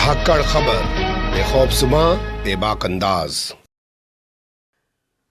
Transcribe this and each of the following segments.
धाकड़ खबर, बेखौफसुमा बेबाक अंदाज।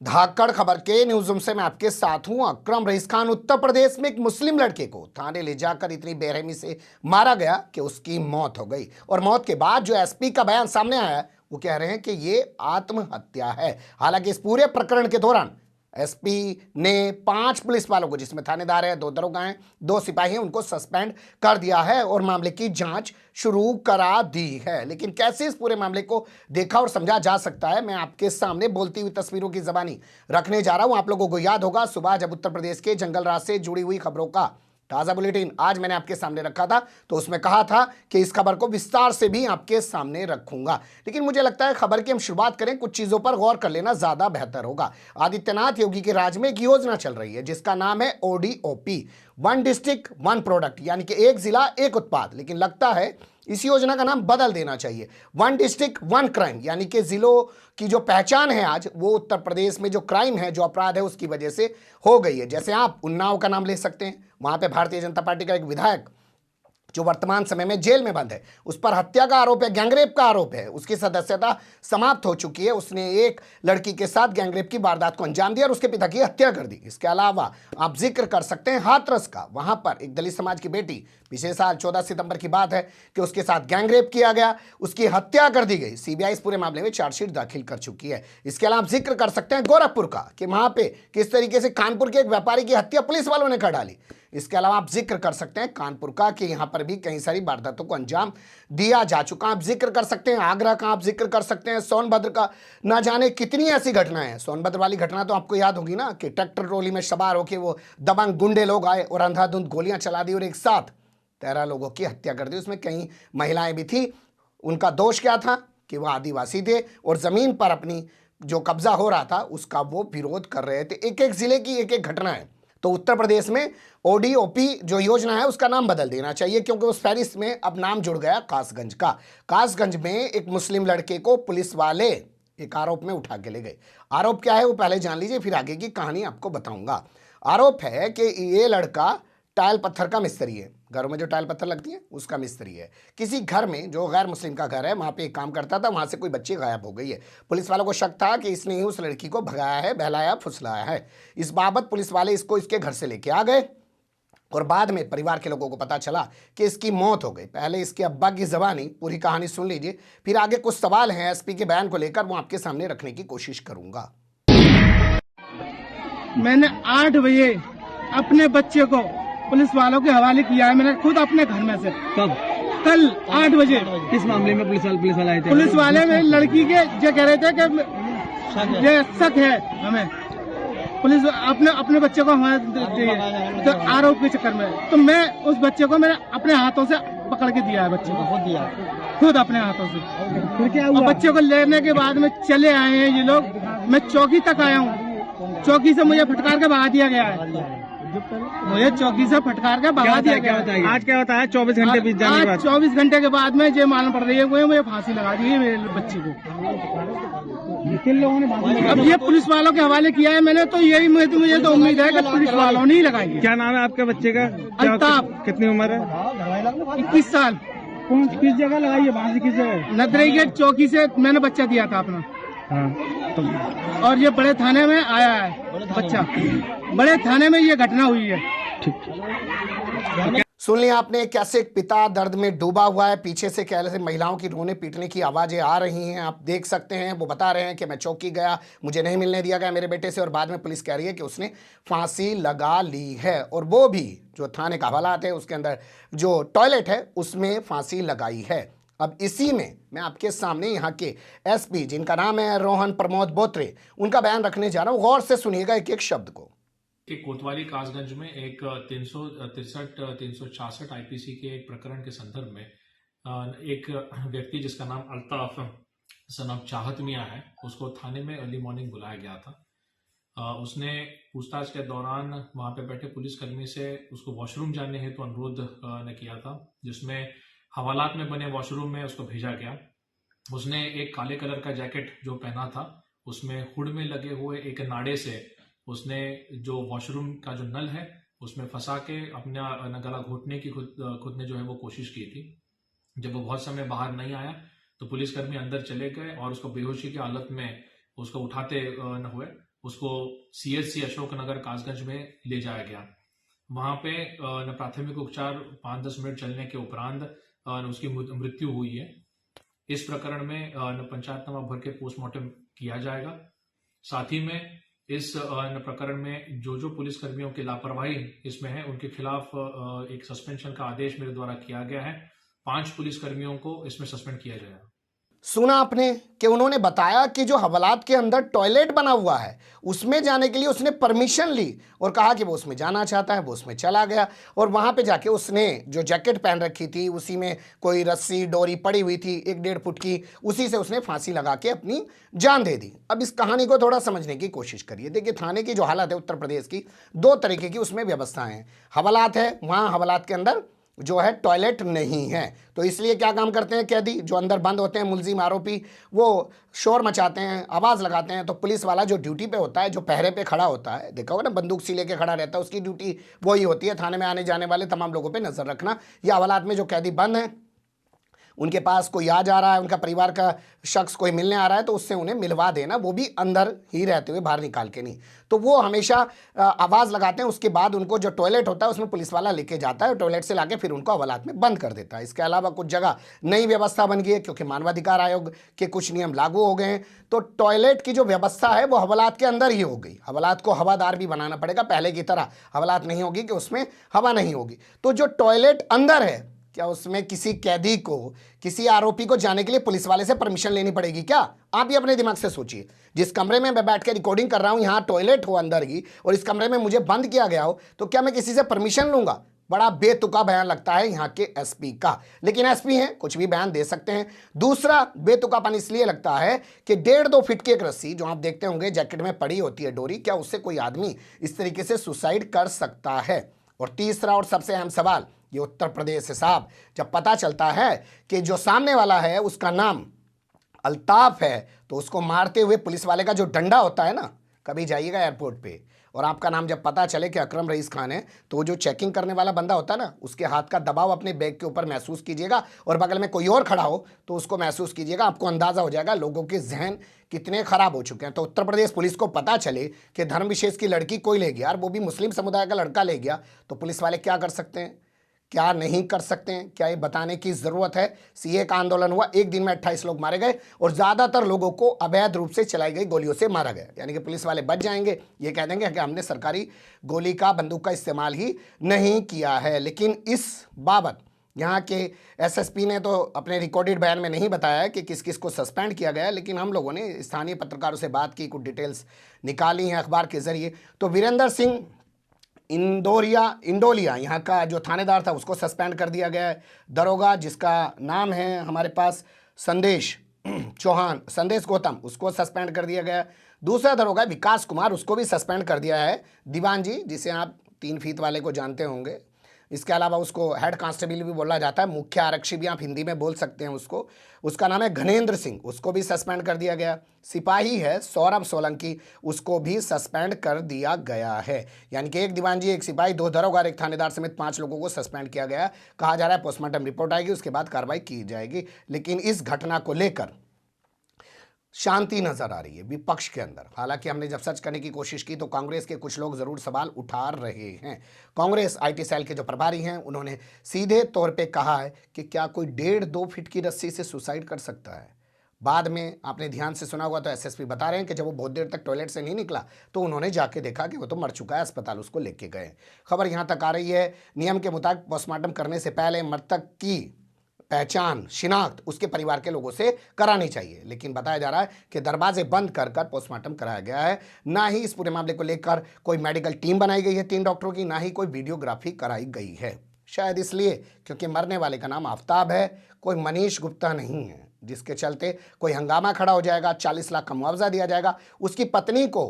धाकड़ खबर के न्यूज रूम से मैं आपके साथ हूं अकरम रईस खान। उत्तर प्रदेश में एक मुस्लिम लड़के को थाने ले जाकर इतनी बेरहमी से मारा गया कि उसकी मौत हो गई। और मौत के बाद जो एसपी का बयान सामने आया है वो कह रहे हैं कि ये आत्महत्या है। हालांकि इस पूरे प्रकरण के दौरान एसपी ने 5 पुलिस वालों को, जिसमें थानेदार है, 2 दरोगा हैं, 2 सिपाही हैं, उनको सस्पेंड कर दिया है और मामले की जांच शुरू करा दी है। लेकिन कैसे इस पूरे मामले को देखा और समझा जा सकता है, मैं आपके सामने बोलती हुई तस्वीरों की जबानी रखने जा रहा हूं। आप लोगों को याद होगा सुबह जब उत्तर प्रदेश के जंगल राज से जुड़ी हुई खबरों का ताजा बुलेटिन आज मैंने आपके सामने रखा था, तो उसमें कहा था कि इस खबर को विस्तार से भी आपके सामने रखूंगा। लेकिन मुझे लगता है खबर की हम शुरुआत करें, कुछ चीजों पर गौर कर लेना ज्यादा बेहतर होगा। आदित्यनाथ योगी के राज में एक योजना चल रही है जिसका नाम है ODOP, 1 डिस्ट्रिक्ट 1 प्रोडक्ट, यानी कि एक जिला एक उत्पाद। लेकिन लगता है इस योजना का नाम बदल देना चाहिए, 1 डिस्ट्रिक्ट 1 क्राइम, यानी कि जिलों की जो पहचान है आज वो उत्तर प्रदेश में जो क्राइम है, जो अपराध है, उसकी वजह से हो गई है। जैसे आप उन्नाव का नाम ले सकते हैं, वहां पे भारतीय जनता पार्टी का एक विधायक जो वर्तमान समय में जेल में बंद है, उस पर हत्या का आरोप है, गैंगरेप का आरोप है, उसकी सदस्यता समाप्त हो चुकी है। उसने एक लड़की के साथ गैंगरेप की वारदात को अंजाम दिया और उसके पिता की हत्या कर दी। इसके अलावा आप जिक्र कर सकते हैं हाथरस का, वहां पर एक दलित समाज की बेटी, पिछले साल 14 सितंबर की बात है कि उसके साथ गैंगरेप किया गया, उसकी हत्या कर दी गई। सीबीआई इस पूरे मामले में चार्जशीट दाखिल कर चुकी है। इसके अलावा आप जिक्र कर सकते हैं गोरखपुर का, कि वहां पे किस तरीके से कानपुर के एक व्यापारी की हत्या पुलिस वालों ने कर डाली। इसके अलावा आप जिक्र कर सकते हैं कानपुर का, कि यहां पर भी कई सारी वारदातों को अंजाम दिया जा चुका। आप जिक्र कर सकते हैं आगरा का, आप जिक्र कर सकते हैं सोनभद्र का। ना जाने कितनी ऐसी घटनाएं हैं। सोनभद्र वाली घटना तो आपको याद होगी ना, कि ट्रैक्टर ट्रॉली में सवार होकर वो दबंग गुंडे लोग आए और अंधाधुंध गोलियां चला दी और एक साथ 13 लोगों की हत्या कर दी। उसमें कई महिलाएं भी थी। उनका दोष क्या था कि वह आदिवासी थे और जमीन पर अपनी जो कब्जा हो रहा था उसका वो विरोध कर रहे थे। एक एक जिले की एक एक घटना है। तो उत्तर प्रदेश में ODOP जो योजना है उसका नाम बदल देना चाहिए, क्योंकि उस फहरिस्त में अब नाम जुड़ गया कासगंज का। कासगंज में एक मुस्लिम लड़के को पुलिस वाले एक आरोप में उठा के ले गए। आरोप क्या है वो पहले जान लीजिए, फिर आगे की कहानी आपको बताऊंगा। आरोप है कि ये लड़का टाइल पत्थर का मिस्त्री है। घरों में जो टाइल पत्थर लगती है उसका मिस्त्री है। किसी घर में जो गैर मुस्लिम का घर है वहां पे एक काम करता था, वहां से कोई बच्ची गायब हो गई है। पुलिस वालों को शक था कि इसने ही उस लड़की को भगाया है, बहलाया फुसलाया है। इस बाबत पुलिस वाले इसको इसके घर से लेके आ गए और बाद में परिवार के लोगों को पता चला कि इसकी मौत हो गई। पहले इसके अब्बा की जबानी पूरी कहानी सुन लीजिए, फिर आगे कुछ सवाल हैं एसपी के बयान को लेकर, वो आपके सामने रखने की कोशिश करूंगा। मैंने 8 बजे अपने बच्चे को पुलिस वालों के हवाले किया है। मैंने खुद अपने घर में से। कब? कल 8 बजे। किस मामले में पुलिस वाले आए थे? पुलिस वाले में लड़की के जो कह रहे थे कि ये शक है हमें, पुलिस अपने बच्चे को हमारे चाहिए, तो आरोप के चक्कर में तो मैं उस बच्चे को मैंने अपने हाथों से पकड़ के दिया है। बच्चे को खुद दिया, खुद अपने हाथों से। फिर क्या हुआ? बच्चे को लेने के बाद में चले आए हैं ये लोग। मैं चौकी तक आया हूँ, चौकी से मुझे फटकार के भगा दिया गया है। मुझे चौकी से फटकार के भगा दिया गया। आज क्या होता है? 24 घंटे बीत जाने के बाद, 24 घंटे के बाद में जो मालूम पड़ रही है वो मुझे फांसी लगा दी है मेरे बच्चे को। किन लोगों ने फांसी लगाई? अब ये पुलिस वालों के हवाले किया है मैंने, तो यही मुझे तो उम्मीद है कि पुलिस वालों ने ही लगाई है। क्या नाम है आपके बच्चे का? अल्ताफ। कितनी उम्र है? 21 साल। किस जगह लगाई है फांसी? किस जगह? नदरई गेट चौकी से मैंने बच्चा दिया था अपना। हाँ, तो और ये बड़े थाने में आया है बच्चा, बड़े थाने में ये घटना हुई है। सुन लिया आपने कैसे एक पिता दर्द में डूबा हुआ है, पीछे से कैसे महिलाओं की रोने पीटने की आवाजें आ रही हैं। आप देख सकते हैं वो बता रहे हैं कि मैं चौकी गया, मुझे नहीं मिलने दिया गया मेरे बेटे से, और बाद में पुलिस कह रही है कि उसने फांसी लगा ली है। और वो भी जो थाने का हवालात है उसके अंदर जो टॉयलेट है उसमें फांसी लगाई है। अब इसी में मैं आपके सामने यहाँ के एसपी जिनका नाम है रोहन प्रमोद बोत्रे, उनका बयान रखने जा रहा हूँ। गौर से सुनिएगा एक एक शब्द को। कि कोतवाली कासगंज में एक 366 आईपीसी के एक प्रकरण के संदर्भ में एक व्यक्ति जिसका नाम अल्ताफ सनम चाहत मियां है, उसको थाने में अर्ली मॉर्निंग बुलाया गया था। उसने पूछताछ के दौरान वहां पे बैठे पुलिसकर्मी से उसको वॉशरूम जाने हेतु अनुरोध ने किया था, जिसमें हवालात में बने वॉशरूम में उसको भेजा गया। उसने एक काले कलर का जैकेट जो पहना था उसमें हुड में लगे हुए एक नाड़े से उसने जो वॉशरूम का जो नल है उसमें फंसा के अपना गला घोटने की खुद ने जो है वो कोशिश की थी। जब वो बहुत समय बाहर नहीं आया तो पुलिसकर्मी अंदर चले गए और उसको बेहोशी की हालत में उसको उठाते न हुए उसको CHC अशोकनगर कासगंज में ले जाया गया। वहां पे प्राथमिक उपचार 5-10 मिनट चलने के उपरांत उसकी मृत्यु हुई है। इस प्रकरण में पंचायतनामा भर के पोस्टमार्टम किया जाएगा। साथ ही में इस प्रकरण में जो पुलिसकर्मियों की लापरवाही इसमें है उनके खिलाफ एक सस्पेंशन का आदेश मेरे द्वारा किया गया है। 5 पुलिसकर्मियों को इसमें सस्पेंड किया जाएगा। सुना आपने कि उन्होंने बताया कि जो हवालात के अंदर टॉयलेट बना हुआ है उसमें जाने के लिए उसने परमिशन ली और कहा कि वो उसमें जाना चाहता है, वो उसमें चला गया और वहां पे जाके उसने जो जैकेट पहन रखी थी उसी में कोई रस्सी डोरी पड़ी हुई थी 1-1.5 फुट की, उसी से उसने फांसी लगा के अपनी जान दे दी। अब इस कहानी को थोड़ा समझने की कोशिश करिए। देखिए, थाने की जो हालत है उत्तर प्रदेश की 2 तरीके की उसमें व्यवस्थाएं हैं। हवालात है, वहाँ हवालात के अंदर जो है टॉयलेट नहीं है, तो इसलिए क्या काम करते हैं कैदी जो अंदर बंद होते हैं, मुलजिम आरोपी, वो शोर मचाते हैं, आवाज़ लगाते हैं। तो पुलिस वाला जो ड्यूटी पे होता है, जो पहरे पे खड़ा होता है, देखा होगा ना, बंदूक सी लेके खड़ा रहता है, उसकी ड्यूटी वही होती है थाने में आने जाने वाले तमाम लोगों पे नज़र रखना। या हवालात में जो कैदी बंद हैं उनके पास कोई आ जा रहा है, उनका परिवार का शख्स कोई मिलने आ रहा है तो उससे उन्हें मिलवा देना, वो भी अंदर ही रहते हुए, बाहर निकाल के नहीं। तो वो हमेशा आवाज़ लगाते हैं, उसके बाद उनको जो टॉयलेट होता है उसमें पुलिस वाला लेके जाता है, टॉयलेट से लाके फिर उनको हवालात में बंद कर देता है। इसके अलावा कुछ जगह नई व्यवस्था बन गई है क्योंकि मानवाधिकार आयोग के कुछ नियम लागू हो गए हैं, तो टॉयलेट की जो व्यवस्था है वो हवालात के अंदर ही हो गई। हवालात को हवादार भी बनाना पड़ेगा, पहले की तरह हवालात नहीं होगी कि उसमें हवा नहीं होगी। तो जो टॉयलेट अंदर है, क्या उसमें किसी कैदी को, किसी आरोपी को जाने के लिए पुलिस वाले से परमिशन लेनी पड़ेगी क्या? आप ही अपने दिमाग से सोचिए। जिस कमरे में मैं बैठ के रिकॉर्डिंग कर रहा हूं, यहाँ टॉयलेट हो अंदर ही और इस कमरे में मुझे बंद किया गया हो, तो क्या मैं किसी से परमिशन लूंगा? बड़ा बेतुका बयान लगता है यहाँ के एसपी का, लेकिन एसपी हैं, कुछ भी बयान दे सकते हैं। दूसरा बेतुकापन इसलिए लगता है कि 1.5-2 फीट की एक रस्सी जो आप देखते होंगे जैकेट में पड़ी होती है डोरी, क्या उससे कोई आदमी इस तरीके से सुसाइड कर सकता है? और तीसरा और सबसे अहम सवाल, ये उत्तर प्रदेश है साहब, जब पता चलता है कि जो सामने वाला है उसका नाम अल्ताफ है, तो उसको मारते हुए पुलिस वाले का जो डंडा होता है ना, कभी जाइएगा एयरपोर्ट पे और आपका नाम जब पता चले कि अकरम रईस खान है, तो वो जो चेकिंग करने वाला बंदा होता है ना, उसके हाथ का दबाव अपने बैग के ऊपर महसूस कीजिएगा और बगल में कोई और खड़ा हो तो उसको महसूस कीजिएगा। आपको अंदाजा हो जाएगा लोगों के जहन कितने खराब हो चुके हैं। तो उत्तर प्रदेश पुलिस को पता चले कि धर्म विशेष की लड़की कोई ले गया और वो भी मुस्लिम समुदाय का लड़का ले गया, तो पुलिस वाले क्या कर सकते हैं, क्या नहीं कर सकते हैं? क्या ये बताने की ज़रूरत है? सीए का आंदोलन हुआ, एक दिन में 28 लोग मारे गए और ज़्यादातर लोगों को अवैध रूप से चलाई गई गोलियों से मारा गया। यानी कि पुलिस वाले बच जाएंगे, ये कह देंगे कि हमने सरकारी गोली का, बंदूक का इस्तेमाल ही नहीं किया है। लेकिन इस बाबत यहाँ के एसएसपी ने तो अपने रिकॉर्डेड बयान में नहीं बताया है कि किस किस को सस्पेंड किया गया है, लेकिन हम लोगों ने स्थानीय पत्रकारों से बात की, कुछ डिटेल्स निकाली हैं अखबार के ज़रिए। तो वीरेंद्र सिंह इंडोलिया यहाँ का जो थानेदार था उसको सस्पेंड कर दिया गया है। दरोगा जिसका नाम है हमारे पास संदेश चौहान, संदेश गौतम, उसको सस्पेंड कर दिया गया है। दूसरा दरोगा विकास कुमार, उसको भी सस्पेंड कर दिया है। दीवान जी, जिसे आप 3 फीट वाले को जानते होंगे, इसके अलावा उसको हेड कांस्टेबल भी बोला जाता है, मुख्य आरक्षी भी आप हिंदी में बोल सकते हैं उसको, उसका नाम है घनेंद्र सिंह, उसको भी सस्पेंड कर दिया गया। सिपाही है सौरभ सोलंकी, उसको भी सस्पेंड कर दिया गया है। यानी कि 1 दीवान जी, 1 सिपाही, 2 दरोगा, 1 थानेदार समेत 5 लोगों को सस्पेंड किया गया। कहा जा रहा है पोस्टमार्टम रिपोर्ट आएगी, उसके बाद कार्रवाई की जाएगी। लेकिन इस घटना को लेकर शांति नजर आ रही है विपक्ष के अंदर। हालांकि हमने जब सर्च करने की कोशिश की तो कांग्रेस के कुछ लोग जरूर सवाल उठा रहे हैं। कांग्रेस आईटी सेल के जो प्रभारी हैं उन्होंने सीधे तौर पे कहा है कि क्या कोई 1.5-2 फीट की रस्सी से सुसाइड कर सकता है। बाद में आपने ध्यान से सुना होगा तो एसएसपी बता रहे हैं कि जब वो बहुत देर तक टॉयलेट से नहीं निकला तो उन्होंने जाके देखा कि वो तो मर चुका है, अस्पताल उसको लेके गए। खबर यहाँ तक आ रही है, नियम के मुताबिक पोस्टमार्टम करने से पहले मृतक की पहचान, शिनाख्त उसके परिवार के लोगों से करानी चाहिए, लेकिन बताया जा रहा है कि दरवाजे बंद कर पोस्टमार्टम कराया गया है। ना ही इस पूरे मामले को लेकर कोई मेडिकल टीम बनाई गई है 3 डॉक्टरों की, ना ही कोई वीडियोग्राफी कराई गई है। शायद इसलिए क्योंकि मरने वाले का नाम आफ्ताब है, कोई मनीष गुप्ता नहीं है, जिसके चलते कोई हंगामा खड़ा हो जाएगा, 40 लाख का मुआवजा दिया जाएगा। उसकी पत्नी को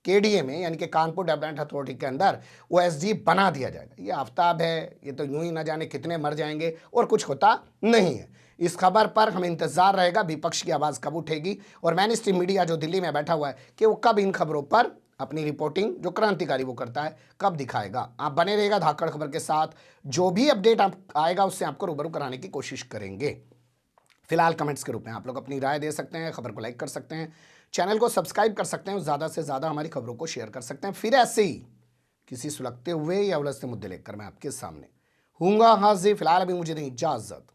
केडीए में यानी कि कानपुर डेवलपमेंट अथॉरिटी के अंदर ओएसडी बना दिया जाएगा। ये आफ्ताब है, ये तो यूं ही ना जाने कितने मर जाएंगे और कुछ होता नहीं है। इस खबर पर हमें इंतजार रहेगा विपक्ष की आवाज़ कब उठेगी और मेन स्ट्रीम मीडिया जो दिल्ली में बैठा हुआ है कि वो कब इन खबरों पर अपनी रिपोर्टिंग जो क्रांतिकारी वो करता है कब दिखाएगा। आप बने रहेगा धाकड़ खबर के साथ, जो भी अपडेट आएगा उससे आपको रूबरू कराने की कोशिश करेंगे। फिलहाल कमेंट्स के रूप में आप लोग अपनी राय दे सकते हैं, खबर को लाइक कर सकते हैं, चैनल को सब्सक्राइब कर सकते हैं, ज़्यादा से ज़्यादा हमारी खबरों को शेयर कर सकते हैं। फिर ऐसे ही किसी सुलगते हुए या उलझते मुद्दे लेकर मैं आपके सामने हूँगा हाजिर। फिलहाल अभी मुझे नहीं इजाज़त।